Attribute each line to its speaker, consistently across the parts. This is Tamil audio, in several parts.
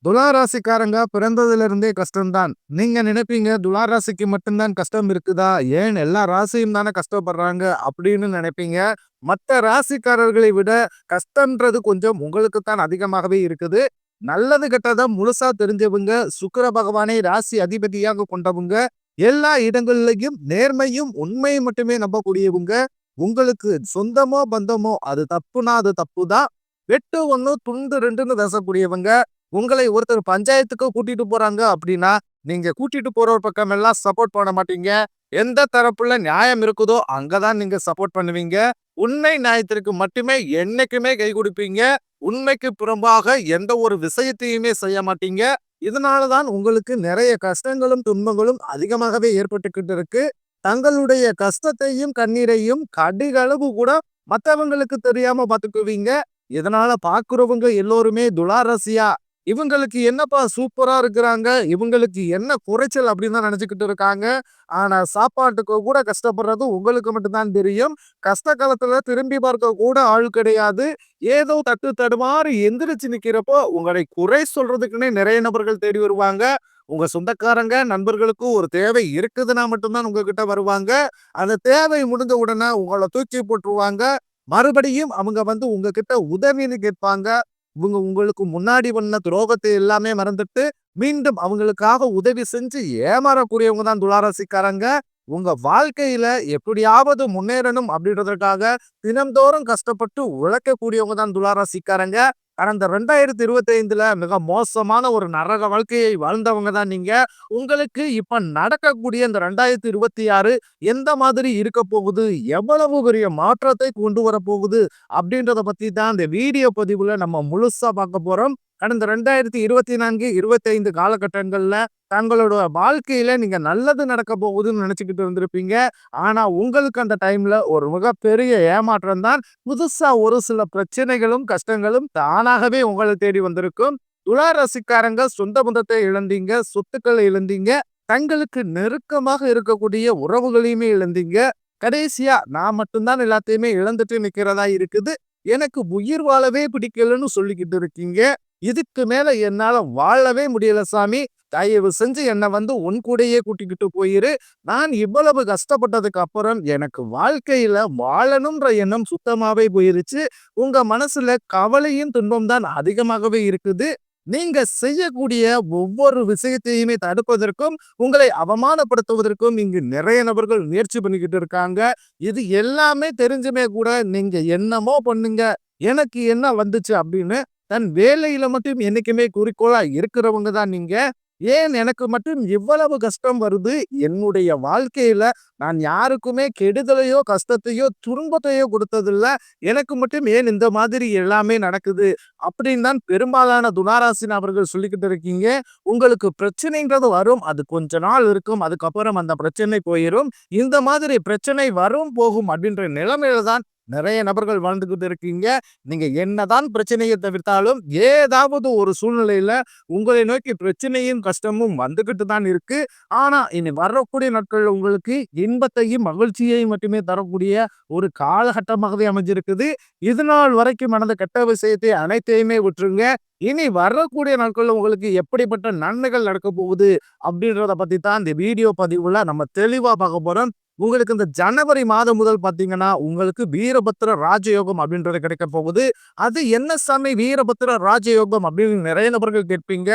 Speaker 1: துலா ராசிக்காரங்க பிறந்ததுல இருந்தே கஷ்டம்தான். நீங்க நினைப்பீங்க துலா ராசிக்கு மட்டும்தான் கஷ்டம் இருக்குதா? ஏன் எல்லா ராசியும் தானே கஷ்டப்படுறாங்க அப்படின்னு நினைப்பீங்க. மத்த ராசிக்காரர்களை விட கஷ்டம்ன்றது கொஞ்சம் உங்களுக்கு தான் அதிகமாகவே இருக்குது. நல்லது கெட்டத முழுசா தெரிஞ்சவங்க, சுக்கிர பகவானை ராசி அதிபதியாக கொண்டவங்க, எல்லா இடங்கள்லயும் நேர்மையும் உண்மையும் மட்டுமே நம்பக்கூடியவங்க, உங்களுக்கு சொந்தமோ பந்தமோ அது தப்புனா அது தப்புதான். வெட்டு ஒண்ணு துண்டு ரெண்டுன்னு பேசக்கூடியவங்க, உங்களை ஒருத்தர் பஞ்சாயத்துக்கு கூட்டிட்டு போறாங்க அப்படின்னா, நீங்க கூட்டிட்டு போறவர் பக்கம் எல்லாம் சப்போர்ட் பண்ண மாட்டீங்க. எந்த தரப்புல நியாயம் இருக்குதோ அங்கதான் நீங்க சப்போர்ட் பண்ணுவீங்க. உண்மை நியாயத்திற்கு மட்டுமே என்னைக்குமே கை கொடுப்பீங்க. உண்மைக்கு புறம்பாக எந்த ஒரு விஷயத்தையுமே செய்ய மாட்டீங்க. இதனாலதான் உங்களுக்கு நிறைய கஷ்டங்களும் துன்பங்களும் அதிகமாகவே ஏற்பட்டுக்கிட்டு இருக்கு. தங்களுடைய கஷ்டத்தையும் கண்ணீரையும் கடுகளவு கூட மத்தவங்களுக்கு தெரியாம பாத்துக்குவீங்க. இதனால பாக்குறவங்க எல்லோருமே துளாராசியா இவங்களுக்கு என்னப்பா சூப்பரா இருக்கிறாங்க, இவங்களுக்கு என்ன குறைச்சல் அப்படின்னு தான் நினைச்சுக்கிட்டு இருக்காங்க. ஆனா சாப்பாட்டுக்கு கூட கஷ்டப்படுறது உங்களுக்கு மட்டும்தான் தெரியும். கஷ்ட காலத்துல திரும்பி பார்க்க கூட ஆள் கிடையாது. ஏதோ தட்டு தடுமாறி எந்திரிச்சு நிக்கிறப்போ உங்களை குறை சொல்றதுக்குன்னே நிறைய நபர்கள் தேடி வருவாங்க. உங்க சொந்தக்காரங்க நண்பர்களுக்கு ஒரு தேவை இருக்குதுன்னா மட்டும்தான் உங்ககிட்ட வருவாங்க. அந்த தேவை முடிஞ்ச உடனே உங்களை தூக்கி போட்டுருவாங்க. மறுபடியும் அவங்க வந்து உங்ககிட்ட உதவின்னு கேட்பாங்க. இவங்க உங்களுக்கு முன்னாடி பண்ண துரோகத்தை எல்லாமே மறந்துட்டு மீண்டும் அவங்களுக்காக உதவி செஞ்சு ஏமாறக்கூடியவங்க தான் துளாராசிக்காரங்க. உங்க வாழ்க்கையில எப்படியாவது முன்னேறணும் அப்படின்றதுக்காக தினம்தோறும் கஷ்டப்பட்டு உழைக்கக்கூடியவங்க தான் துளாராசிக்காரங்க. கடந்த 2025ல மிக மோசமான ஒரு நரக வாழ்க்கையை வாழ்ந்தவங்க தான் நீங்க. உங்களுக்கு இப்ப நடக்கக்கூடிய இந்த 2026 எந்த மாதிரி இருக்க போகுது, எவ்வளவு பெரிய மாற்றத்தை கொண்டு வர போகுது அப்படின்றத பத்தி தான் இந்த வீடியோ பதிவுல நம்ம முழுசா பார்க்க போறோம். கடந்த 2024, 25 காலகட்டங்கள்ல தங்களோட வாழ்க்கையில நீங்க நல்லது நடக்க போகுதுன்னு நினைச்சுக்கிட்டு இருந்திருப்பீங்க. ஆனா உங்களுக்கு அந்த டைம்ல ஒரு மிகப்பெரிய ஏமாற்றம் தான். புதுசா ஒரு சில பிரச்சனைகளும் கஷ்டங்களும் தானாகவே உங்களை தேடி வந்திருக்கும். துலா ராசிக்காரங்க சொந்த பந்தத்தை இழந்தீங்க, சொத்துக்களை இழந்தீங்க, தங்களுக்கு நெருக்கமாக இருக்கக்கூடிய உறவுகளையுமே இழந்தீங்க. கடைசியா நான் மட்டும்தான் எல்லாத்தையுமே இழந்துட்டு நிக்கிறதா இருக்குது, எனக்கு உயிர் வாழவே பிடிக்கலன்னு சொல்லிக்கிட்டு இருக்கீங்க. இதுக்கு மேல என்னால வாழவே முடியல சாமி, தயவு செஞ்சு என்னை வந்து உன் கூடயே கூட்டிக்கிட்டு போயிரு. நான் இவ்வளவு கஷ்டப்பட்டதுக்கு அப்புறம் எனக்கு வாழ்க்கையில வாழணும்ன்ற எண்ணம் சுத்தமாவே போயிருச்சு. உங்க மனசுல கவலையும் துன்பம் தான் அதிகமாகவே இருக்குது. நீங்க செய்யக்கூடிய ஒவ்வொரு விஷயத்தையுமே தடுப்பதற்கும், உங்களை அவமானப்படுத்துவதற்கும் இங்கு நிறைய நபர்கள் முயற்சி பண்ணிக்கிட்டு இருக்காங்க. இது எல்லாமே தெரிஞ்சுமே கூட நீங்க என்னமோ பண்ணுங்க, எனக்கு என்ன வந்துச்சு அப்படின்னு தன் வேலையில மட்டும் என்னைக்குமே குறிக்கோளா இருக்கிறவங்க தான் நீங்க. ஏன் எனக்கு மட்டும் இவ்வளவு கஷ்டம் வருது? என்னுடைய வாழ்க்கையில நான் யாருக்குமே கெடுதலையோ, கஷ்டத்தையோ, துன்பத்தையோ கொடுத்ததில்ல. எனக்கு மட்டும் ஏன் இந்த மாதிரி எல்லாமே நடக்குது? அப்படின்னு தான் பெரும்பாலான துளாராசி நபர்கள் சொல்லிக்கிட்டு இருக்கீங்க. உங்களுக்கு பிரச்சனைன்றது வரும். அது கொஞ்ச நாள் இருக்கும். அதுக்கப்புறம் அந்த பிரச்சனை போயிரும். இந்த மாதிரி பிரச்சனை வரும், போகும் அப்படின்ற நிலைமையில தான் நிறைய நபர்கள் வாழ்ந்துகிட்டு இருக்கீங்க. நீங்க என்னதான் பிரச்சனையை தவிர்த்தாலும் ஏதாவது ஒரு சூழ்நிலையில உங்களை நோக்கி பிரச்சனையும் கஷ்டமும் வந்துகிட்டு தான் இருக்கு. ஆனா இனி வரக்கூடிய நாட்கள்ல உங்களுக்கு இன்பத்தையும் மகிழ்ச்சியையும் மட்டுமே தரக்கூடிய ஒரு காலகட்டமாகவே அமைஞ்சிருக்குது. இது நாள் வரைக்கும் நடந்த கெட்ட விஷயத்தை அனைத்தையுமே விட்டுருங்க. இனி வரக்கூடிய நாட்கள்ல உங்களுக்கு எப்படிப்பட்ட நன்மைகள் நடக்க போகுது அப்படின்றத பத்தி தான் இந்த வீடியோ பதிவுல நம்ம தெளிவா பார்க்க போறோம். உங்களுக்கு இந்த ஜனவரி மாதம் முதல் பாத்தீங்கன்னா உங்களுக்கு வீரபத்திர ராஜயோகம் அப்படின்றது கிடைக்க போகுது. அது என்ன சாமி வீரபத்திர ராஜயோகம் அப்படின்னு நிறைய நபர்கள் கேட்பீங்க.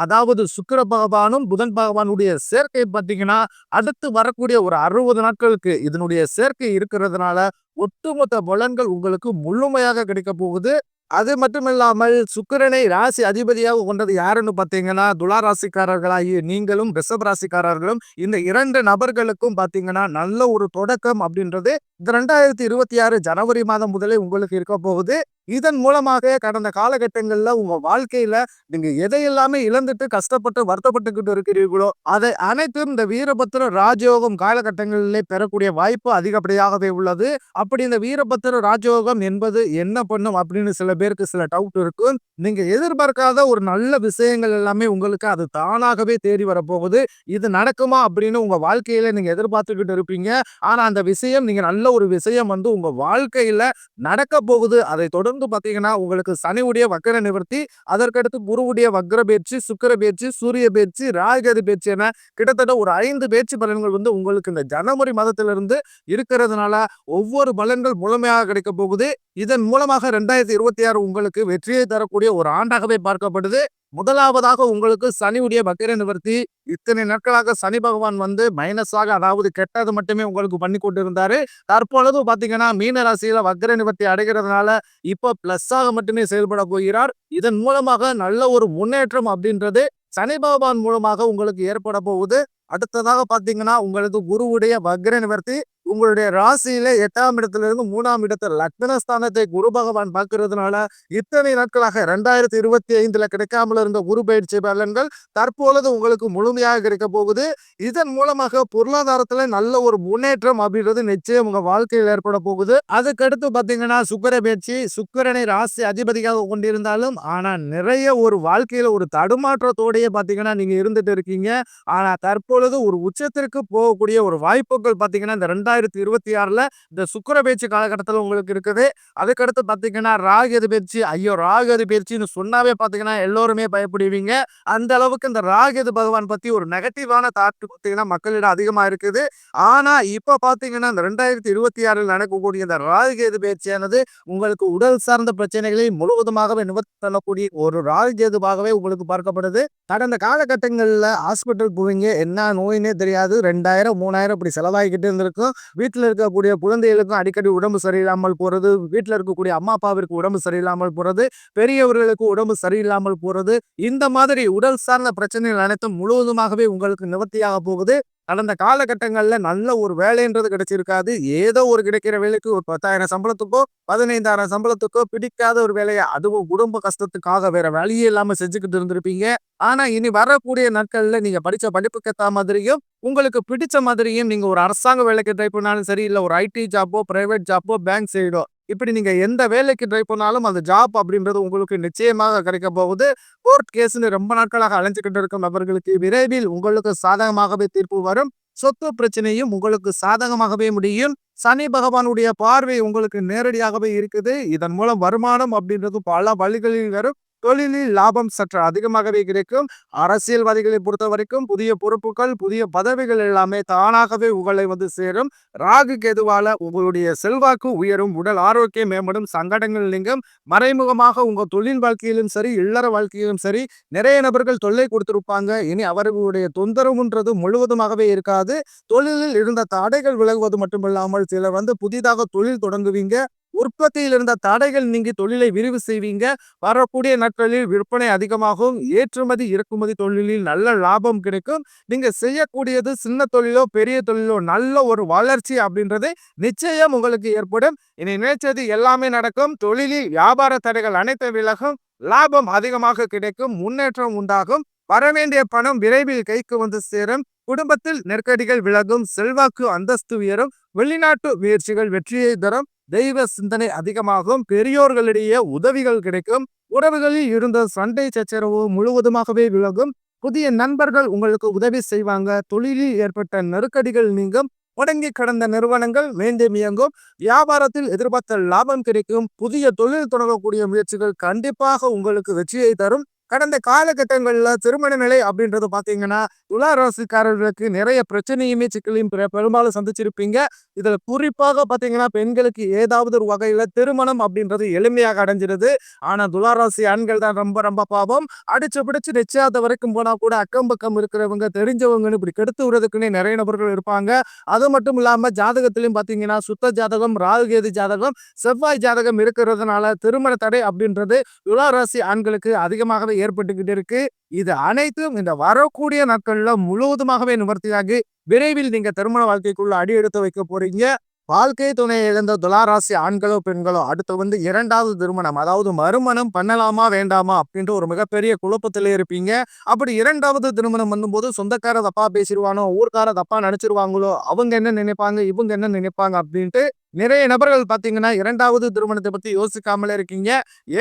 Speaker 1: அதாவது சுக்கிர பகவானும் புதன் பகவானுடைய சேர்க்கை பாத்தீங்கன்னா அடுத்து வரக்கூடிய ஒரு 60 நாட்களுக்கு இதனுடைய சேர்க்கை இருக்கிறதுனால ஒட்டுமொத்த பலன்கள் உங்களுக்கு முழுமையாக கிடைக்க போகுது. அது மட்டும் இல்லாமல் சுக்கிரனை ராசி அதிபதியாக கொண்டது யாருன்னு பாத்தீங்கன்னா துலா ராசிக்காரர்களாகிய நீங்களும் ரிஷப ராசிக்காரர்களும். இந்த 2 நபர்களுக்கும் பாத்தீங்கன்னா நல்ல ஒரு தொடக்கம் அப்படின்றது இந்த 2026 ஜனவரி மாதம் முதலே உங்களுக்கு இருக்க போகுது. இதன் மூலமாக கடந்த காலகட்டங்கள்ல உங்க வாழ்க்கையில நீங்க எதையெல்லாமே இழந்துட்டு கஷ்டப்பட்டு வருத்தப்பட்டுக்கிட்டு இருக்கிறீர்களோ அதை அனைத்தும் இந்த வீரபத்திர ராஜயோகம் காலகட்டங்களிலே பெறக்கூடிய வாய்ப்பு அதிகப்படியாகவே உள்ளது. அப்படி இந்த வீரபத்திர ராஜயோகம் என்பது என்ன பண்ணும் அப்படின்னு சில பேருக்கு சில டவுட் இருக்கும். நீங்க எதிர்பார்க்காத ஒரு நல்ல விஷயங்கள் எல்லாமே உங்களுக்கு அது தானாகவே தேடி வரப்போகுது. இது நடக்குமா அப்படின்னு உங்க வாழ்க்கையில நீங்க எதிர்பார்த்துக்கிட்டு இருப்பீங்க. ஆனா அந்த விஷயம் நீங்க நல்ல ஒரு விஷயம் வந்து உங்க வாழ்க்கையில நடக்க போகுது. அதை தொடர்ந்து தொடர்ந்து பாத்தீங்கன்னா உங்களுக்கு சனியுடைய வக்கர நிவர்த்தி, அதற்கடுத்து குருவுடைய வக்ர பயிற்சி, சுக்கிர பயிற்சி, சூரிய பயிற்சி, ராகுகேது பயிற்சி என கிட்டத்தட்ட ஒரு 5 பயிற்சி பலன்கள் வந்து உங்களுக்கு இந்த ஜனவரி மாதத்திலிருந்து இருக்கிறதுனால ஒவ்வொரு பலன்கள் முழுமையாக கிடைக்க போகுது. இதன் மூலமாக 2026 உங்களுக்கு வெற்றியை தரக்கூடிய ஒரு ஆண்டாகவே பார்க்கப்படுது. முதலாவதாக உங்களுக்கு சனியுடைய வக்கிர நிவர்த்தி. இத்தனை நாட்களாக சனி பகவான் வந்து மைனஸாக, அதாவது கெட்டது மட்டுமே உங்களுக்கு பண்ணி கொண்டிருந்தாரு. தற்பொழுது பாத்தீங்கன்னா மீன ராசியில வக்கிர நிவர்த்தி அடைகிறதுனால இப்ப பிளஸ்ஸாக மட்டுமே செயல்பட போகிறார். இதன் மூலமாக நல்ல ஒரு முன்னேற்றம் அப்படின்றது சனி பகவான் மூலமாக உங்களுக்கு ஏற்பட போகுது. அடுத்ததாக பாத்தீங்கன்னா உங்களுக்கு குருவுடைய வக்ர நிவர்த்தி. உங்களுடைய ராசியில 8ஆம் இடத்திலிருந்து 3ஆம் இடத்தை லக்னஸ்தானத்தை குரு பகவான் பார்க்கிறதுனால இத்தனை நாட்களாக 2025 கிடைக்காமல் இருந்த குரு பயிற்சி பலன்கள் தற்பொழுது உங்களுக்கு முழுமையாக கிடைக்க போகுது. இதன் மூலமாக பொருளாதாரத்துல நல்ல ஒரு முன்னேற்றம் அப்படின்றது நிச்சயம் உங்க வாழ்க்கையில் ஏற்பட போகுது. அதுக்கடுத்து பாத்தீங்கன்னா சுக்கிர பயிற்சி. சுக்கிரனை ராசி அதிபதியாக கொண்டிருந்தாலும் ஆனா நிறைய ஒரு வாழ்க்கையில ஒரு தடுமாற்றத்தோடயே பாத்தீங்கன்னா நீங்க இருந்துட்டு இருக்கீங்க. ஆனா தற்பொழுது ஒரு உச்சத்திற்கு போகக்கூடிய ஒரு வாய்ப்புகள் பாத்தீங்கன்னா இந்த 2026ல இந்த சுக்கிர பயிற்சி காலகட்டத்தில் உங்களுக்கு இருக்குது. அதுக்கடுத்து பாத்தீங்கன்னா ராகுகேது பயிற்சி. ஐயோ, ராகுகேது பயிற்சின்னு சொன்னாவே பாத்தீங்கன்னா எல்லோருமே பயப்படுவீங்க. அந்த அளவுக்கு இந்த ராகுகேது பகவான் பத்தி ஒரு நெகட்டிவான தாட் பாத்தீங்கன்னா மக்களிடம் அதிகமா இருக்குது. ஆனா இப்ப பாத்தீங்கன்னா இந்த 2026ல் நடக்கக்கூடிய இந்த ராகுகேது பயிற்சியானது உங்களுக்கு உடல் சார்ந்த பிரச்சனைகளை முழுவதுமாகவே நிவர்த்தி பண்ணக்கூடிய ஒரு ராகுகேதுவாகவே உங்களுக்கு பார்க்கப்படுது. கடந்த காலகட்டங்கள்ல ஹாஸ்பிட்டல் போவீங்க, என்ன நோயினே தெரியாது, 2000 3000 இப்படி செலவாகிக்கிட்டு இருந்திருக்கும். வீட்டில் இருக்கக்கூடிய குழந்தைகளுக்கும் அடிக்கடி உடம்பு சரியில்லாமல் போறது, வீட்டில் இருக்கக்கூடிய அம்மா அப்பாவிற்கு உடம்பு சரியில்லாமல் போறது, பெரியவர்களுக்கு உடம்பு சரியில்லாமல் போறது, இந்த மாதிரி உடல் சார்ந்த பிரச்சனைகள் அனைத்தும் முழுவதுமாகவே உங்களுக்கு நிவர்த்தியாக போகுது. கடந்த காலகட்டங்கள்ல நல்ல ஒரு வேலைன்றது கிடைச்சிருக்காது. ஏதோ ஒரு கிடைக்கிற வேலைக்கு ஒரு 10,000 சம்பளத்துக்கோ 15,000 சம்பளத்துக்கோ பிடிக்காத ஒரு வேலையை, அதுவும் குடும்ப கஷ்டத்துக்காக வேற வழியே இல்லாம செஞ்சுக்கிட்டு இருந்திருப்பீங்க. ஆனா இனி வரக்கூடிய நாட்கள்ல நீங்க படிச்ச படிப்புக்கு ஏத்த மாதிரியும் உங்களுக்கு பிடிச்ச மாதிரியும் நீங்க ஒரு அரசாங்க வேலைக்கு ட்ரை பண்ணாலும் சரி, இல்ல ஒரு ஐடி ஜாப்போ, பிரைவேட் ஜாப்போ, பேங்க் சைடோ, இப்படி நீங்க எந்த வேலைக்கு ட்ரை பண்ணாலும் அந்த ஜாப் அப்படின்றது உங்களுக்கு நிச்சயமாக கிடைக்க போகுது. கோர்ட் கேஸ்ன்னு ரொம்ப நாட்களாக அலைஞ்சுக்கிட்டு இருக்கும் நபர்களுக்கு விரைவில் உங்களுக்கு சாதகமாகவே தீர்ப்பு வரும். சொத்து பிரச்சனையும் உங்களுக்கு சாதகமாகவே முடியும். சனி பகவானுடைய பார்வை உங்களுக்கு நேரடியாகவே இருக்குது. இதன் மூலம் வருமானம் அப்படின்றது பல வழிகளில் வரும். தொழிலில் லாபம் சற்று அதிகமாகவே கிடைக்கும். அரசியல்வாதிகளை பொறுத்த வரைக்கும் புதிய பொறுப்புகள், புதிய பதவிகள் எல்லாமே தானாகவே உங்களை வந்து சேரும். ராகு கேதுவால உங்களுடைய செல்வாக்கு உயரும், உடல் ஆரோக்கியம் மேம்படும், சங்கடங்கள் நீங்கும். மறைமுகமாக உங்க தொழில் வாழ்க்கையிலும் சரி, இல்லற வாழ்க்கையிலும் சரி நிறைய நபர்கள் தொல்லை கொடுத்திருப்பாங்க. இனி அவர்களுடைய தொந்தரவுன்றது முழுவதுமாகவே இருக்காது. தொழிலில் இருந்த தடைகள் விலகுவது மட்டுமில்லாமல் சிலர் வந்து புதிதாக தொழில் தொடங்குவீங்க. உற்பத்தியில் இருந்த தடைகள் நீங்கி தொழிலை விரிவு செய்வீங்க. வரக்கூடிய நாட்களில் விற்பனை அதிகமாகும். ஏற்றுமதி இறக்குமதி தொழிலில் நல்ல லாபம் கிடைக்கும். நீங்க செய்யக்கூடியது சின்ன தொழிலோ பெரிய தொழிலோ நல்ல ஒரு வளர்ச்சி அப்படின்றது நிச்சயம் உங்களுக்கு ஏற்படும். இனி நினைச்சது எல்லாமே நடக்கும். தொழிலில் வியாபார தடைகள் அனைத்து விலகும். லாபம் அதிகமாக கிடைக்கும். முன்னேற்றம் உண்டாகும். வரவேண்டிய பணம் விரைவில் கைக்கு வந்து சேரும். குடும்பத்தில் நெருக்கடிகள் விலகும். செல்வாக்கு அந்தஸ்து உயரும். வெளிநாட்டு முயற்சிகள் வெற்றியை தரும். தெய்வ சிந்தனை அதிகமாகும். பெரியோர்களிடையே உதவிகள் கிடைக்கும். உறவுகளில் இருந்த சண்டை சச்சரவு முழுவதுமாகவே விலகும். புதிய நண்பர்கள் உங்களுக்கு உதவி செய்வாங்க. தொழிலில் ஏற்பட்ட நெருக்கடிகள் நீங்கும். முடங்கி கடந்த நிறுவனங்கள் மீண்டும் இயங்கும். வியாபாரத்தில் எதிர்பார்த்த லாபம் கிடைக்கும். புதிய தொழில் தொடங்கக்கூடிய முயற்சிகள் கண்டிப்பாக உங்களுக்கு வெற்றியை தரும். கடந்த காலகட்டங்கள்ல திருமண நிலை அப்படின்றது பாத்தீங்கன்னா துலா ராசிக்காரர்களுக்கு நிறைய பிரச்சனையுமே சிக்கலையும் பெரும்பாலும் சந்திச்சிருப்பீங்க. இதுல குறிப்பாக பாத்தீங்கன்னா பெண்களுக்கு ஏதாவது ஒரு வகையில திருமணம் அப்படின்றது எளிமையாக அடைஞ்சிருது. ஆனா துளாராசி ஆண்கள் தான் ரொம்ப ரொம்ப பாவம். அடிச்சு பிடிச்சு நிச்சயத்த வரைக்கும் போனா கூட அக்கம் பக்கம் இருக்கிறவங்க தெரிஞ்சவங்கன்னு இப்படி கெடுத்து விடுறதுக்குன்னே நிறைய நபர்கள் இருப்பாங்க. அது மட்டும் இல்லாம ஜாதகத்திலையும் பாத்தீங்கன்னா சுத்த ஜாதகம், ராகுகேது ஜாதகம், செவ்வாய் ஜாதகம் இருக்கிறதுனால திருமண தடை அப்படின்றது துளாராசி ஆண்களுக்கு அதிகமாகவே ஏற்பட்டுக்கிட்டு இருக்கு. இது அனைத்தும் இந்த வரக்கூடிய நாட்கள்ல முழுவதுமாகவே நிவர்த்தியாகி விரைவில் நீங்க திருமண வாழ்க்கைக்குள்ள அடி எடுத்து வைக்க போறீங்க. வாழ்க்கை துணையை இழந்த துளாராசி ஆண்களோ பெண்களோ அடுத்து வந்து 2வது திருமணம், அதாவது மறுமணம் பண்ணலாமா வேண்டாமா அப்படின்ற ஒரு மிகப்பெரிய குழப்பத்திலே இருப்பீங்க. அப்படி 2வது திருமணம் பண்ணும்போது சொந்தக்கார தப்பா பேசிடுவானோ, ஊர்க்கார தப்பா நினைச்சிருவாங்களோ, அவங்க என்ன நினைப்பாங்க, இவங்க என்ன நினைப்பாங்க அப்படின்ட்டு நிறைய நபர்கள் பாத்தீங்கன்னா 2வது திருமணத்தை பத்தி யோசிக்காமலே இருக்கீங்க.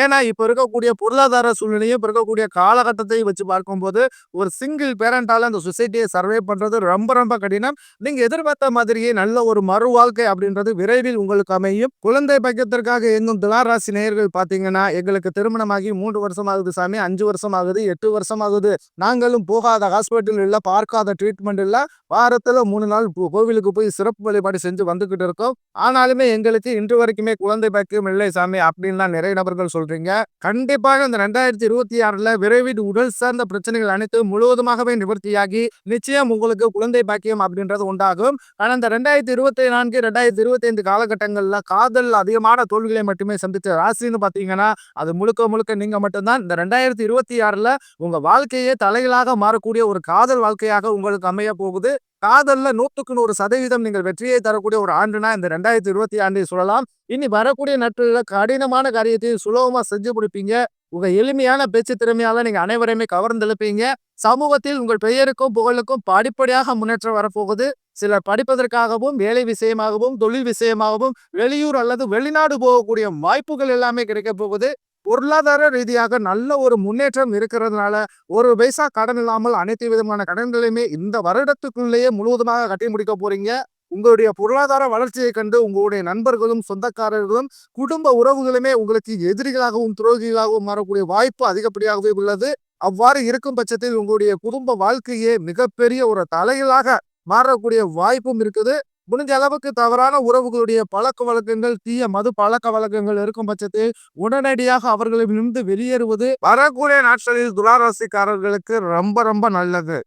Speaker 1: ஏன்னா, இப்ப இருக்கக்கூடிய பொருளாதார சூழ்நிலையும், இப்ப இருக்கக்கூடிய காலகட்டத்தையும் வச்சு பார்க்கும்போது, ஒரு சிங்கிள் பேரண்டால அந்த சொசைட்டிய சர்வே பண்றது ரொம்ப ரொம்ப கடினம். நீங்க எதிர்பார்த்த மாதிரியே நல்ல ஒரு மறு வாழ்க்கை அப்படின்றது விரைவில் உங்களுக்கு அமையும். குழந்தை பாக்கியத்திற்காக எங்கும் துலா ராசி நேயர்கள் பாத்தீங்கன்னா, எங்களுக்கு திருமணமாகி 3 வருஷம் ஆகுது சாமி, 5 வருஷம் ஆகுது, 8 வருஷம் ஆகுது. நாங்களும் போகாத ஹாஸ்பிட்டல் இல்ல, பார்க்காத ட்ரீட்மெண்ட் இல்ல. வாரத்துல 3 நாள் கோவிலுக்கு போய் சிறப்பு வழிபாடு செஞ்சு வந்துகிட்டு இருக்கோம். ஆனாலுமே எங்களுக்கு இன்று வரைக்குமே குழந்தை பாக்கியம் இல்லை சாமி அப்படின்லாம் நிறைய நபர்கள் சொல்றீங்க. கண்டிப்பாக இந்த 2026ல விரைவில் உடல் சார்ந்த பிரச்சனைகள் அனைத்தும் முழுவதுமாகவே நிவர்த்தியாகி, நிச்சயம் உங்களுக்கு குழந்தை பாக்கியம் அப்படின்றது உண்டாகும். ஆனா இந்த 2024, 2025 காலகட்டங்கள்ல காதல் அதிகமான தோல்விகளை மட்டுமே சந்திச்ச ராசின்னு பாத்தீங்கன்னா, அது முழுக்க முழுக்க நீங்க மட்டும்தான். இந்த 2026ல உங்க வாழ்க்கையே தலைகீழாக மாறக்கூடிய ஒரு காதல் வாழ்க்கையாக உங்களுக்கு அமைய போகுது. காதல்ல 100க்கு 100% நீங்கள் வெற்றியை தரக்கூடிய ஒரு ஆண்டுனா இந்த 2025 சொல்லலாம். இனி வரக்கூடிய நாட்கள்ல கடினமான காரியத்தையும் சுலபமா செஞ்சு முடிப்பீங்க. உங்க எளிமையான பேச்சு திறமையால நீங்க அனைவரையுமே கவர்ந்தெழுப்பீங்க. சமூகத்தில் உங்கள் பெயருக்கும் புகழுக்கும் படிப்படியாக முன்னேற்றம் வரப்போகுது. சிலர் படிப்பதற்காகவும், வேலை விஷயமாகவும், தொழில் விஷயமாகவும் வெளியூர் அல்லது வெளிநாடு போகக்கூடிய வாய்ப்புகள் எல்லாமே கிடைக்க போகுது. பொருளாதார ரீதியாக நல்ல ஒரு முன்னேற்றம் இருக்கிறதுனால, ஒரு பைசா கடன் இல்லாமல் அனைத்து விதமான கடன்களையுமே இந்த வருடத்துக்குள்ளேயே முழுவதுமாக கட்டி முடிக்க போறீங்க. உங்களுடைய பொருளாதார வளர்ச்சியைக் கண்டு உங்களுடைய நண்பர்களும், சொந்தக்காரர்களும், குடும்ப உறவுகளுமே உங்களுக்கு எதிரிகளாகவும், துரோகிகளாகவும் மாறக்கூடிய வாய்ப்பு அதிகப்படியாகவே உள்ளது. அவ்வாறு இருக்கும் பட்சத்தில் உங்களுடைய குடும்ப வாழ்க்கையே மிகப்பெரிய ஒரு தலைகீழாக மாறக்கூடிய வாய்ப்பும் இருக்குது. முடிஞ்ச அளவுக்கு தவறான உறவுகளுடைய பழக்கவழக்கங்கள், தீய மது பழக்கவழக்கங்கள் இருக்கும் பட்சத்தில் உடனடியாக அவர்களிடமிருந்து வெளியேறுவது வரக்கூடிய நாட்களில் துலா ராசிக்காரர்களுக்கு ரொம்ப ரொம்ப நல்லது.